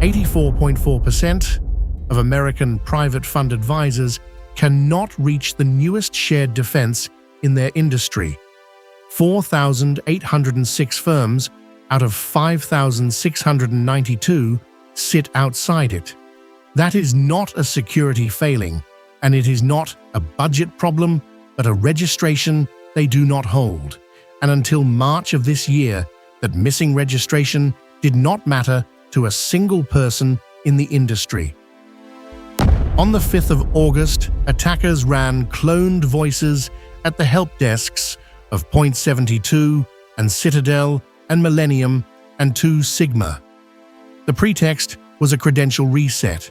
84.4% of American private fund advisors cannot reach the newest shared defense in their industry. 4,806 firms out of 5,692 sit outside it. That is not a security failing, and it is not a budget problem, but a registration they do not hold. And until March of this year, that missing registration did not matter to a single person in the industry. On the 5th of August, attackers ran cloned voices at the help desks of Point72 and Citadel and Millennium and Two Sigma. The pretext was a credential reset,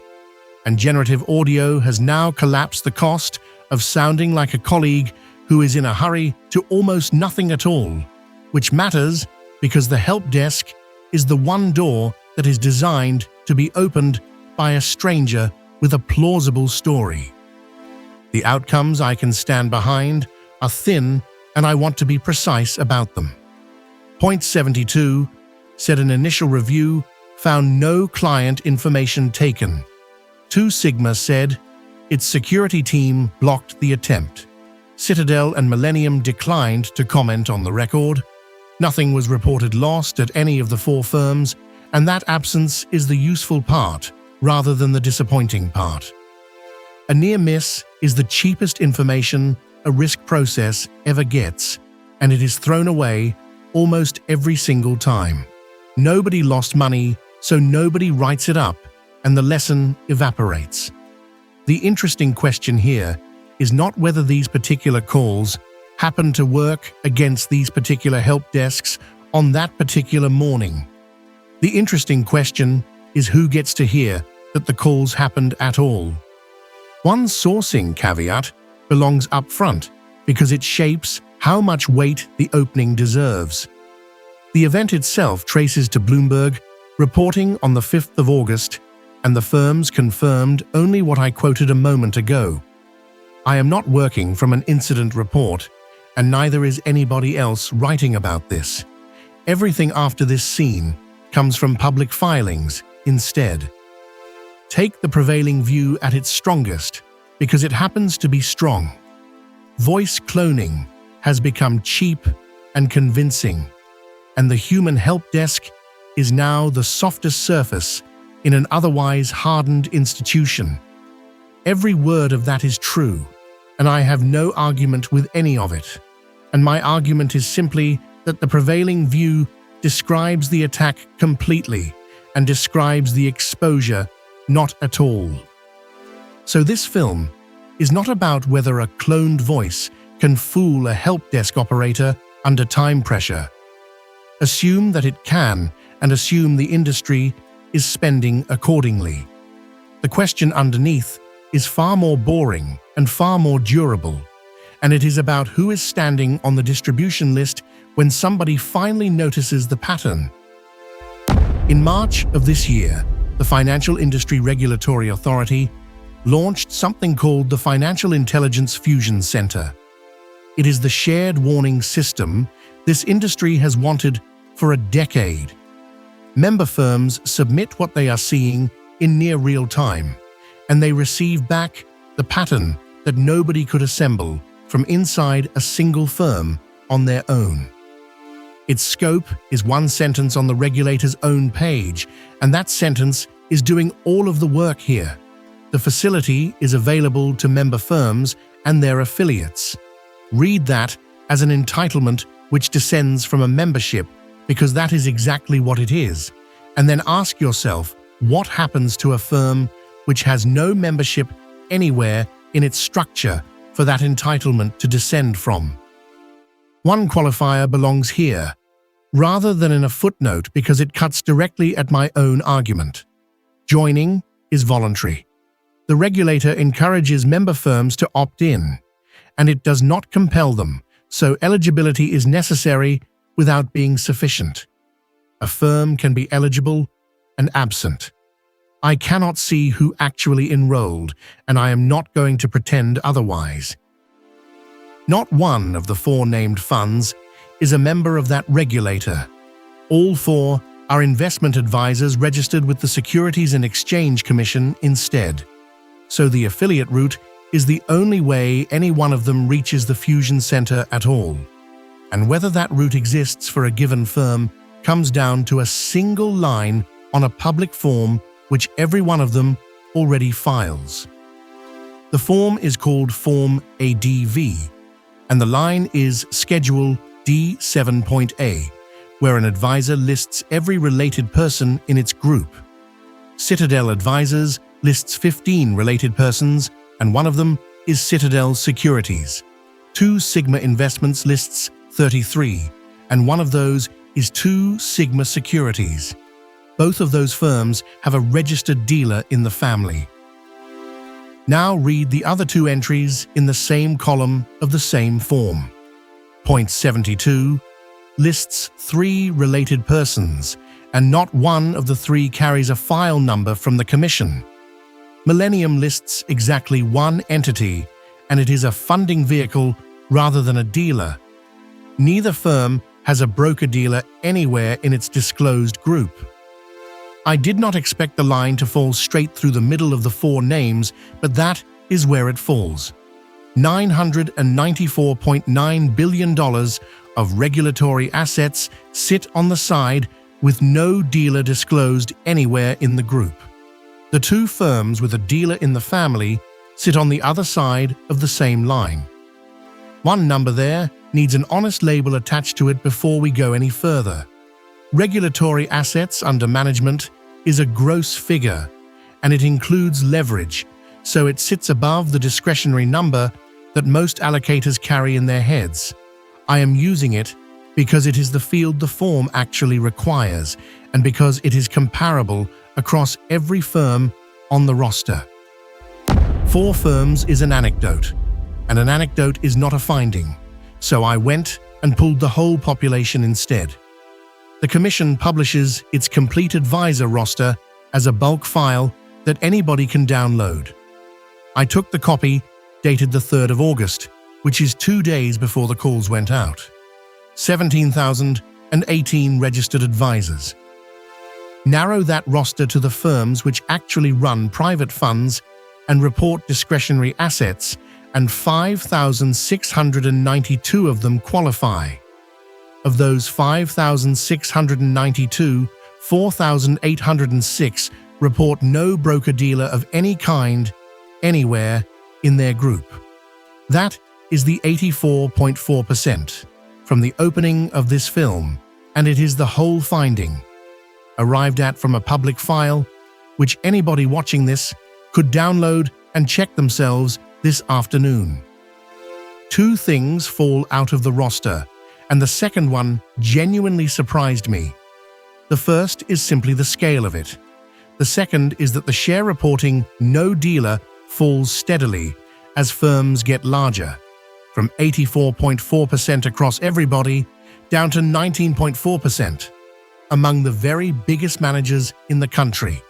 and generative audio has now collapsed the cost of sounding like a colleague who is in a hurry to almost nothing at all, which matters because the help desk is the one door that is designed to be opened by a stranger with a plausible story. The outcomes I can stand behind are thin, and I want to be precise about them. Point72 said an initial review found no client information taken. Two Sigma said its security team blocked the attempt. Citadel and Millennium declined to comment on the record. Nothing was reported lost at any of the four firms, and that absence is the useful part rather than the disappointing part. A near miss is the cheapest information a risk process ever gets, and it is thrown away almost every single time. Nobody lost money, so nobody writes it up, and the lesson evaporates. The interesting question here is not whether these particular calls happen to work against these particular help desks on that particular morning. The interesting question is who gets to hear that the calls happened at all. One sourcing caveat belongs up front because it shapes how much weight the opening deserves. The event itself traces to Bloomberg reporting on the 5th of August, and the firms confirmed only what I quoted a moment ago. I am not working from an incident report, and neither is anybody else writing about this. Everything after this scene comes from public filings instead. Take the prevailing view at its strongest, because it happens to be strong. Voice cloning has become cheap and convincing, and the human help desk is now the softest surface in an otherwise hardened institution. Every word of that is true, and I have no argument with any of it. And my argument is simply that the prevailing view describes the attack completely and describes the exposure not at all. So this film is not about whether a cloned voice can fool a help desk operator under time pressure. Assume that it can, and assume the industry is spending accordingly. The question underneath is far more boring and far more durable, and it is about who is standing on the distribution list when somebody finally notices the pattern. In March of this year, the Financial Industry Regulatory Authority launched something called the Financial Intelligence Fusion Center. It is the shared warning system this industry has wanted for a decade. Member firms submit what they are seeing in near real time, and they receive back the pattern that nobody could assemble from inside a single firm on their own. Its scope is one sentence on the regulator's own page, and that sentence is doing all of the work here. The facility is available to member firms and their affiliates. Read that as an entitlement which descends from a membership, because that is exactly what it is, and then ask yourself what happens to a firm which has no membership anywhere in its structure for that entitlement to descend from. One qualifier belongs here, rather than in a footnote, because it cuts directly at my own argument. Joining is voluntary. The regulator encourages member firms to opt in, and it does not compel them, so eligibility is necessary without being sufficient. A firm can be eligible and absent. I cannot see who actually enrolled, and I am not going to pretend otherwise. Not one of the four named funds is a member of that regulator. All four Our investment advisors registered with the Securities and Exchange Commission instead. So the affiliate route is the only way any one of them reaches the fusion center at all. And whether that route exists for a given firm comes down to a single line on a public form which every one of them already files. The form is called Form ADV, and the line is Schedule D7.A, where an advisor lists every related person in its group. Citadel Advisors lists 15 related persons, and one of them is Citadel Securities. Two Sigma Investments lists 33, and one of those is Two Sigma Securities. Both of those firms have a registered dealer in the family. Now read the other two entries in the same column of the same form. Point 72 lists 3 related persons, and not one of the 3 carries a file number from the commission. Millennium lists exactly one entity, and it is a funding vehicle rather than a dealer. Neither firm has a broker-dealer anywhere in its disclosed group. I did not expect the line to fall straight through the middle of the 4 names, but that is where it falls. $994.9 billion of regulatory assets sit on the side with no dealer disclosed anywhere in the group. The 2 firms with a dealer in the family sit on the other side of the same line. One number there needs an honest label attached to it before we go any further. Regulatory assets under management is a gross figure, and it includes leverage, so it sits above the discretionary number that most allocators carry in their heads. I am using it because it is the field the form actually requires, and because it is comparable across every firm on the roster. 4 firms is an anecdote, and an anecdote is not a finding, so I went and pulled the whole population instead. The Commission publishes its complete advisor roster as a bulk file that anybody can download. I took the copy, dated the 3rd of August, which is 2 days before the calls went out. 17,018 registered advisors. Narrow that roster to the firms which actually run private funds and report discretionary assets, and 5,692 of them qualify. Of those 5,692, 4,806 report no broker-dealer of any kind, anywhere, in their group. That is the 84.4% from the opening of this film, and it is the whole finding, arrived at from a public file, which anybody watching this could download and check themselves this afternoon. 2 things fall out of the roster, and the second one genuinely surprised me. The first is simply the scale of it. The second is that the share reporting no dealer falls steadily as firms get larger, from 84.4% across everybody down to 19.4% among the very biggest managers in the country.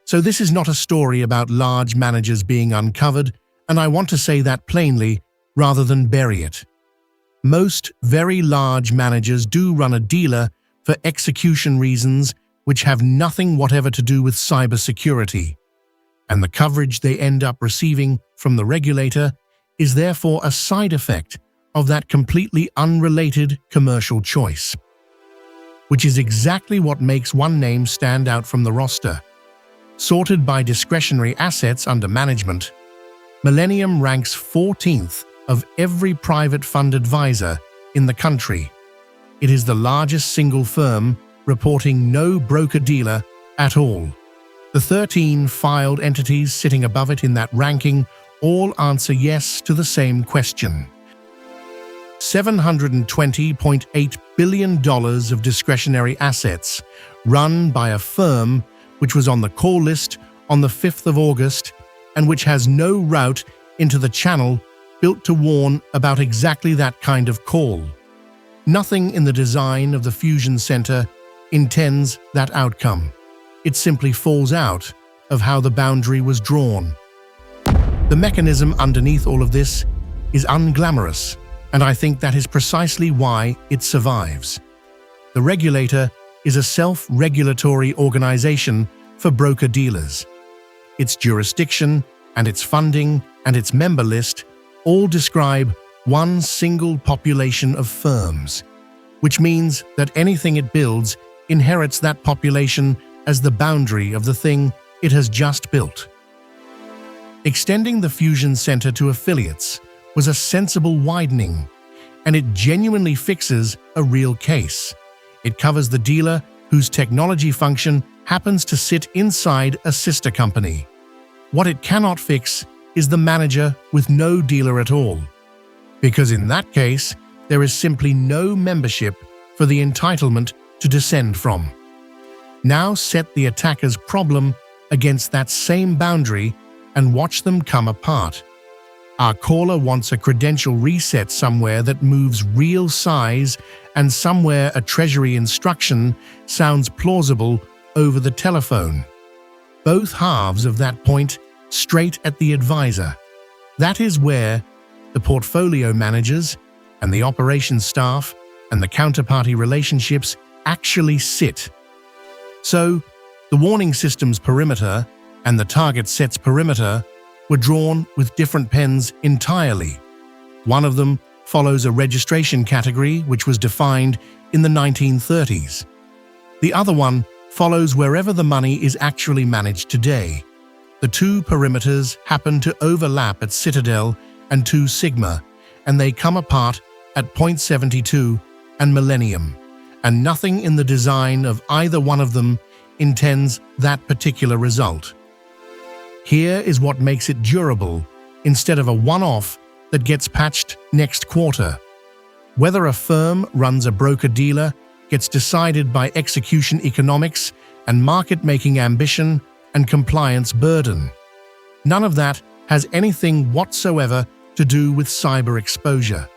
So this is not a story about large managers being uncovered, and I want to say that plainly rather than bury it. Most very large managers do run a dealer for execution reasons which have nothing whatever to do with cybersecurity, and the coverage they end up receiving from the regulator is therefore a side effect of that completely unrelated commercial choice, which is exactly what makes one name stand out from the roster. Sorted by discretionary assets under management, Millennium ranks 14th of every private fund advisor in the country. It is the largest single firm reporting no broker-dealer at all. The 13 filed entities sitting above it in that ranking all answer yes to the same question. $720.8 billion of discretionary assets run by a firm which was on the call list on the 5th of August and which has no route into the channel built to warn about exactly that kind of call. Nothing in the design of the Fusion Center intends that outcome. It simply falls out of how the boundary was drawn. The mechanism underneath all of this is unglamorous, and I think that is precisely why it survives. The regulator is a self-regulatory organization for broker-dealers. Its jurisdiction and its funding and its member list all describe one single population of firms, which means that anything it builds inherits that population as the boundary of the thing it has just built. Extending the fusion center to affiliates was a sensible widening, and it genuinely fixes a real case. It covers the dealer whose technology function happens to sit inside a sister company. What it cannot fix is the manager with no dealer at all, because in that case, there is simply no membership for the entitlement to descend from. Now set the attacker's problem against that same boundary and watch them come apart. Our caller wants a credential reset somewhere that moves real size, and somewhere a treasury instruction sounds plausible over the telephone. Both halves of that point straight at the advisor. That is where the portfolio managers and the operations staff and the counterparty relationships actually sit. So, the warning system's perimeter and the target set's perimeter were drawn with different pens entirely. One of them follows a registration category which was defined in the 1930s. The other one follows wherever the money is actually managed today. The two perimeters happen to overlap at Citadel and Two Sigma, and they come apart at .72 and Millennium, and nothing in the design of either one of them intends that particular result. Here is what makes it durable instead of a one-off that gets patched next quarter. Whether a firm runs a broker-dealer gets decided by execution economics and market-making ambition and compliance burden. None of that has anything whatsoever to do with cyber exposure.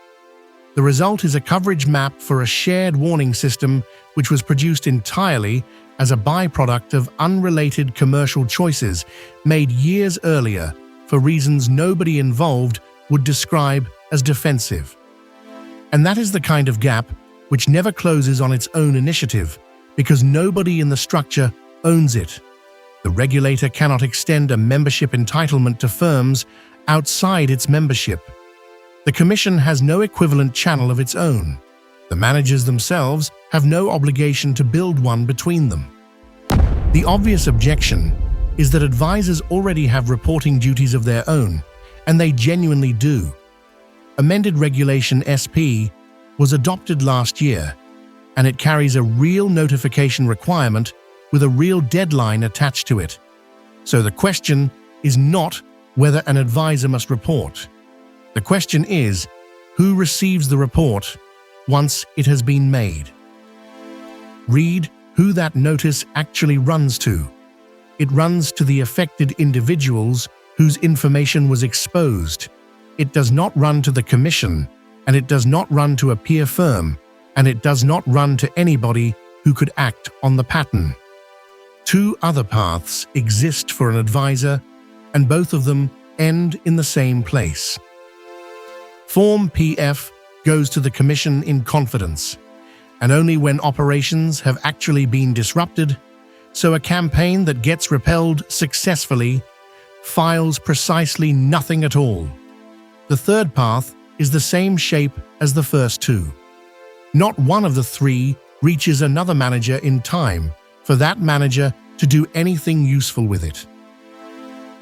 The result is a coverage map for a shared warning system which was produced entirely as a byproduct of unrelated commercial choices made years earlier for reasons nobody involved would describe as defensive. And that is the kind of gap which never closes on its own initiative, because nobody in the structure owns it. The regulator cannot extend a membership entitlement to firms outside its membership. The Commission has no equivalent channel of its own. The managers themselves have no obligation to build one between them. The obvious objection is that advisors already have reporting duties of their own, and they genuinely do. Amended Regulation SP was adopted last year, and it carries a real notification requirement with a real deadline attached to it. So the question is not whether an advisor must report. The question is, who receives the report once it has been made? Read who that notice actually runs to. It runs to the affected individuals whose information was exposed. It does not run to the Commission, and it does not run to a peer firm, and it does not run to anybody who could act on the pattern. Two other paths exist for an advisor, and both of them end in the same place. Form PF goes to the Commission in confidence, and only when operations have actually been disrupted, so a campaign that gets repelled successfully files precisely nothing at all. The third path is the same shape as the first two. Not one of the three reaches another manager in time for that manager to do anything useful with it.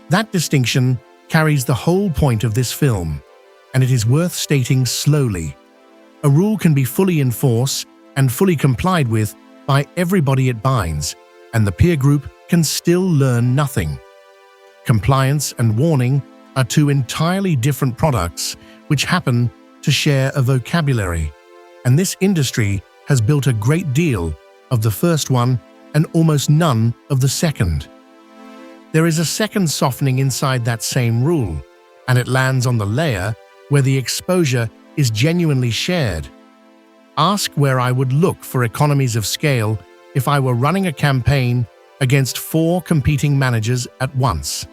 That distinction carries the whole point of this film, and it is worth stating slowly. A rule can be fully enforced and fully complied with by everybody it binds, and the peer group can still learn nothing. Compliance and warning are two entirely different products which happen to share a vocabulary, and this industry has built a great deal of the first one and almost none of the second. There is a second softening inside that same rule, and it lands on the layer where the exposure is genuinely shared. Ask where I would look for economies of scale if I were running a campaign against 4 competing managers at once,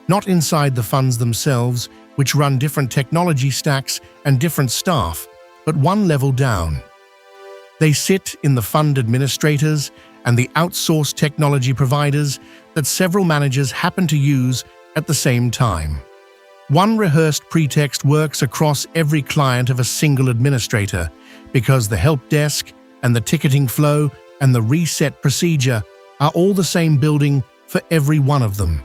not inside the funds themselves, which run different technology stacks and different staff, but one level down. They sit in the fund administrators and the outsourced technology providers that several managers happen to use at the same time. One rehearsed pretext works across every client of a single administrator because the help desk and the ticketing flow and the reset procedure are all the same building for every one of them.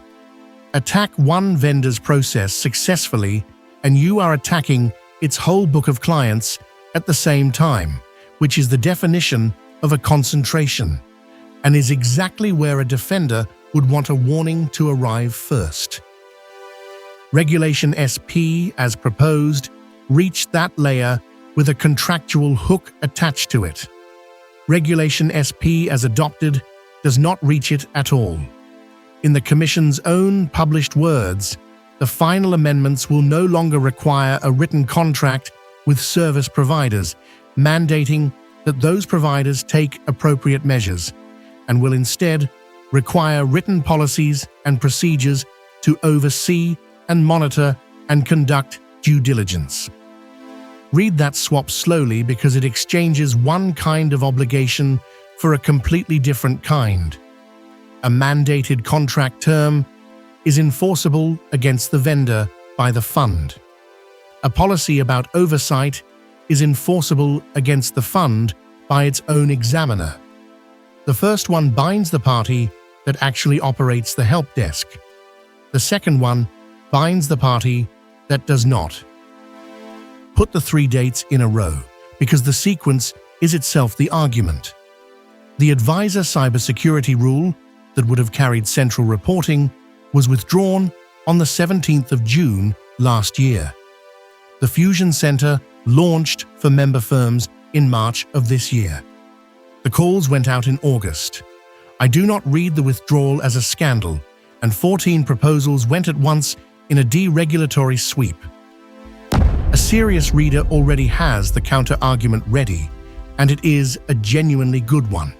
Attack one vendor's process successfully and you are attacking its whole book of clients at the same time, which is the definition of a concentration, and is exactly where a defender would want a warning to arrive first. Regulation SP, as proposed, reached that layer with a contractual hook attached to it. Regulation SP, as adopted, does not reach it at all. In the Commission's own published words, the final amendments will no longer require a written contract with service providers, mandating that those providers take appropriate measures, and will instead require written policies and procedures to oversee and monitor and conduct due diligence. Read that swap slowly because it exchanges one kind of obligation for a completely different kind. A mandated contract term is enforceable against the vendor by the fund. A policy about oversight is enforceable against the fund by its own examiner. The first one binds the party that actually operates the help desk. The second one binds the party that does not. Put the 3 dates in a row, because the sequence is itself the argument. The advisor cybersecurity rule that would have carried central reporting was withdrawn on the 17th of June last year. The Fusion Center launched for member firms in March of this year. The calls went out in August. I do not read the withdrawal as a scandal, and 14 proposals went at once in a deregulatory sweep. A serious reader already has the counter-argument ready, and it is a genuinely good one.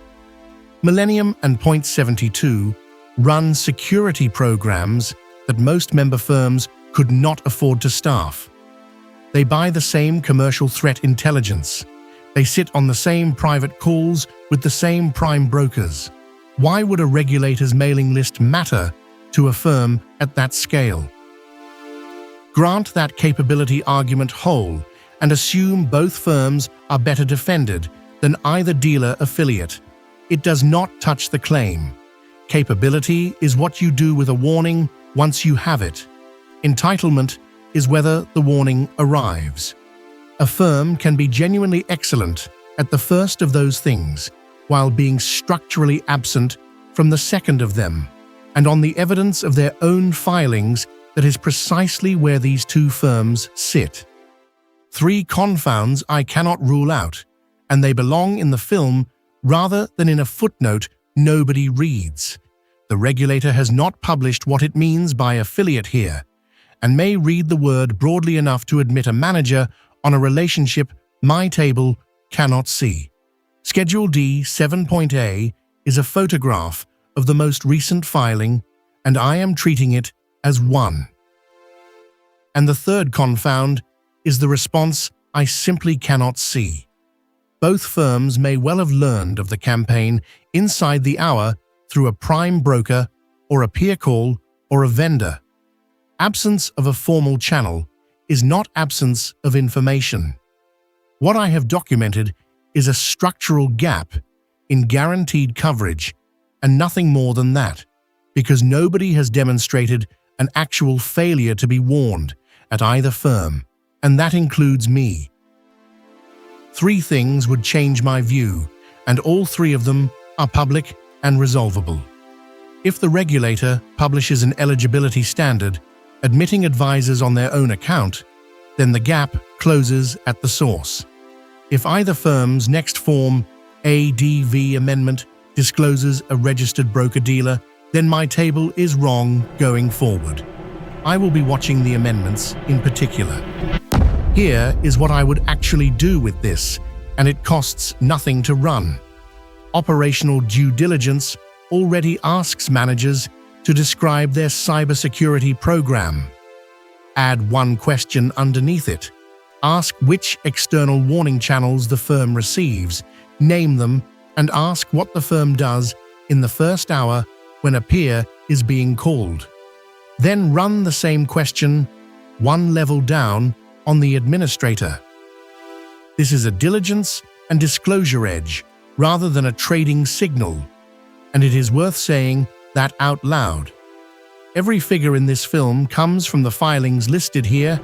Millennium and Point 72 run security programs that most member firms could not afford to staff. They buy the same commercial threat intelligence. They sit on the same private calls with the same prime brokers. Why would a regulator's mailing list matter to a firm at that scale? Grant that capability argument whole and assume both firms are better defended than either dealer affiliate. It does not touch the claim. Capability is what you do with a warning once you have it. Entitlement is whether the warning arrives. A firm can be genuinely excellent at the first of those things, while being structurally absent from the second of them, and on the evidence of their own filings, that is precisely where these two firms sit. 3 confounds I cannot rule out, and they belong in the film rather than in a footnote nobody reads. The regulator has not published what it means by affiliate here, and may read the word broadly enough to admit a manager on a relationship my table cannot see. Schedule D 7.A is a photograph of the most recent filing, and I am treating it as one. And the third confound is the response I simply cannot see. Both firms may well have learned of the campaign inside the hour through a prime broker or a peer call or a vendor. Absence of a formal channel is not absence of information. What I have documented is a structural gap in guaranteed coverage and nothing more than that, because nobody has demonstrated an actual failure to be warned at either firm, and that includes me. 3 things would change my view, and all 3 of them are public and resolvable. If the regulator publishes an eligibility standard, admitting advisors on their own account, then the gap closes at the source. If either firm's next Form ADV amendment discloses a registered broker-dealer, then my table is wrong going forward. I will be watching the amendments in particular. Here is what I would actually do with this, and it costs nothing to run. Operational due diligence already asks managers to describe their cybersecurity program. Add 1 question underneath it. Ask which external warning channels the firm receives, name them, and ask what the firm does in the first hour when a peer is being called. Then run the same question one level down on the administrator. This is a diligence and disclosure edge rather than a trading signal, and it is worth saying that out loud. Every figure in this film comes from the filings listed here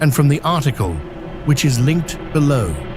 and from the article, which is linked below.